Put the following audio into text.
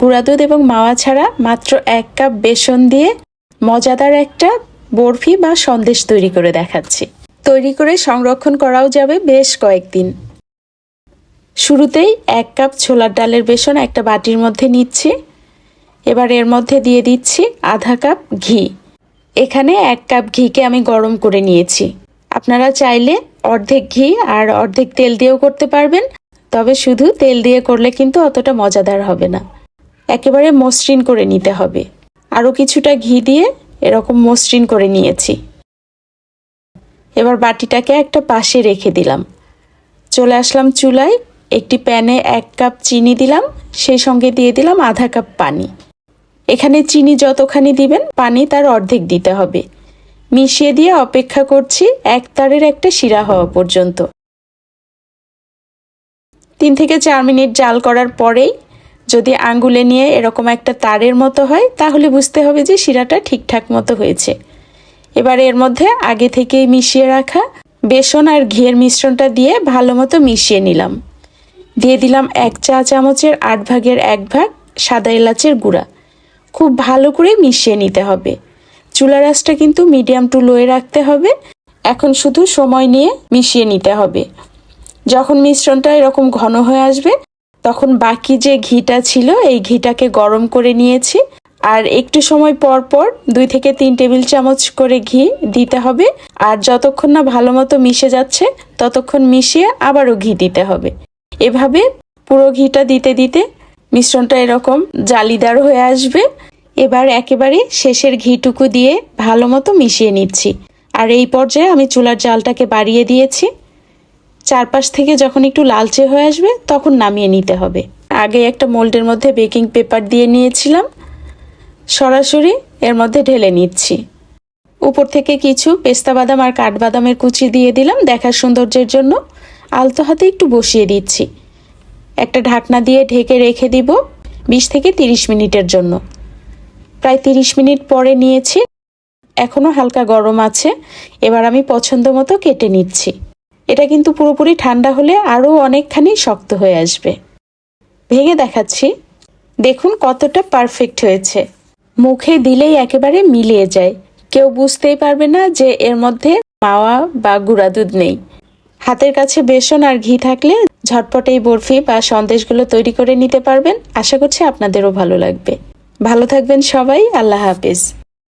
গুঁড়া দুধ এবং মাওয়া ছাড়া মাত্র 1 কাপ বেসন দিয়ে মজাদার একটা বরফি বা সন্দেশ তৈরি করে দেখাচ্ছি। তৈরি করে সংরক্ষণ করাও যাবে বেশ কয়েকদিন। শুরুতেই 1 কাপ ছোলার ডালের বেসন একটা বাটির মধ্যে নিচ্ছি। এবার এর মধ্যে দিয়ে দিচ্ছি আধা কাপ ঘি। এখানে 1 কাপ ঘিকে আমি গরম করে নিয়েছি। আপনারা চাইলে অর্ধেক ঘি আর অর্ধেক তেল দিয়েও করতে পারবেন, তবে শুধু তেল দিয়ে করলে কিন্তু অতটা মজাদার হবে না। একেবারে মসৃণ করে নিতে হবে। আরও কিছুটা ঘি দিয়ে এরকম মসৃণ করে নিয়েছি। এবার বাটিটাকে একটা পাশে রেখে দিলাম। চলে আসলাম চুলায়। একটি প্যানে 1 কাপ চিনি দিলাম, সেই সঙ্গে দিয়ে দিলাম আধা কাপ পানি। এখানে চিনি যতখানি দিবেন পানি তার অর্ধেক দিতে হবে। মিশিয়ে দিয়ে অপেক্ষা করছি একতারের একটা শিরা হওয়া পর্যন্ত। 3 থেকে 4 মিনিট জাল করার পরেই যদি আঙ্গুলে নিয়ে এরকম একটা তারের মতো হয়, তাহলে বুঝতে হবে যে শিরাটা ঠিকঠাক মতো হয়েছে। এবার এর মধ্যে আগে থেকেই মিশিয়ে রাখা বেসন আর ঘিয়ের মিশ্রণটা দিয়ে ভালো মতো মিশিয়ে নিলাম। দিয়ে দিলাম 1 চা চামচের 8 ভাগের 1 ভাগ সাদা এলাচের গুঁড়া। খুব ভালো করে মিশিয়ে নিতে হবে। চুলার আঁচটা কিন্তু মিডিয়াম টু লোয়ে রাখতে হবে। এখন শুধু সময় নিয়ে মিশিয়ে নিতে হবে। যখন মিশ্রণটা এরকম ঘন হয়ে আসবে, তখন বাকি যে ঘিটা ছিল এই ঘিটাকে গরম করে নিয়েছি। আর একটু সময় পর পর 2 থেকে 3 টেবিল চামচ করে ঘি দিতে হবে। আর যতক্ষণ না ভালো মতো মিশে যাচ্ছে ততক্ষণ মিশিয়ে আবারও ঘি দিতে হবে। এভাবে পুরো ঘিটা দিতে দিতে মিশ্রণটা এরকম জালিদার হয়ে আসবে। এবার একেবারে শেষের ঘিটুকু দিয়ে ভালো মতো মিশিয়ে নিচ্ছি। আর এই পর্যায়ে আমি চুলার জালটাকে বাড়িয়ে দিয়েছি। চারপাশ থেকে যখন একটু লালচে হয়ে আসবে তখন নামিয়ে নিতে হবে। আগে একটা মোল্ডের মধ্যে বেকিং পেপার দিয়ে নিয়েছিলাম, সরাসরি এর মধ্যে ঢেলে নিচ্ছি। উপর থেকে কিছু পেস্তা বাদাম আর কাঠবাদামের কুচি দিয়ে দিলাম দেখার সৌন্দর্যের জন্য। আলতো হাতে একটু বসিয়ে দিচ্ছি। একটা ঢাকনা দিয়ে ঢেকে রেখে দিব 20 থেকে 30 মিনিটের জন্য। প্রায় 30 মিনিট পরে নিয়েছি, এখনও হালকা গরম আছে। এবার আমি পছন্দ মতো কেটে নিচ্ছি। এটা কিন্তু পুরোপুরি ঠান্ডা হলে আরও অনেকখানি শক্ত হয়ে আসবে। ভেঙে দেখাচ্ছি, দেখুন কতটা পারফেক্ট হয়েছে। মুখে দিলেই একেবারে মিলিয়ে যায়, কেউ বুঝতেই পারবে না যে এর মধ্যে মাওয়া বা গুঁড়া দুধ নেই। হাতের কাছে বেসন আর ঘি থাকলে ঝটপট এই বরফি বা সন্দেশগুলো তৈরি করে নিতে পারবেন। আশা করছি আপনাদেরও ভালো লাগবে। ভালো থাকবেন সবাই। আল্লাহ হাফেজ।